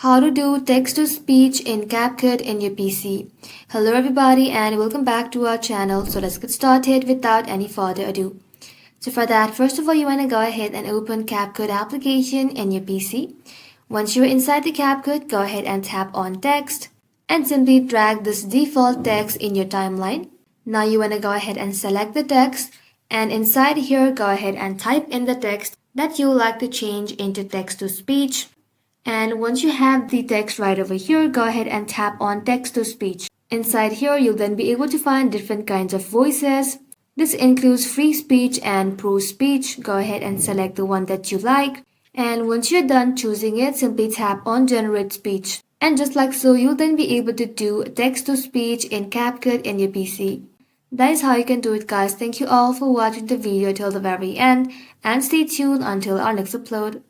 How to do text to speech in CapCut in your PC. Hello everybody and welcome back to our channel. So let's get started without any further ado. So for that, first of all, you want to go ahead and open CapCut application in your PC. Once you're inside the CapCut, go ahead and tap on text and simply drag this default text in your timeline. Now you want to go ahead and select the text, and inside here go ahead and type in the text that you would like to change into text to speech. And once you have the text right over here, go ahead and tap on text to speech. Inside here, you'll then be able to find different kinds of voices. This includes free speech and prose speech. Go ahead and select the one that you like. And once you're done choosing it, simply tap on generate speech. And just like so, you'll then be able to do text to speech in CapCut in your PC. That is how you can do it, guys. Thank you all for watching the video till the very end and stay tuned until our next upload.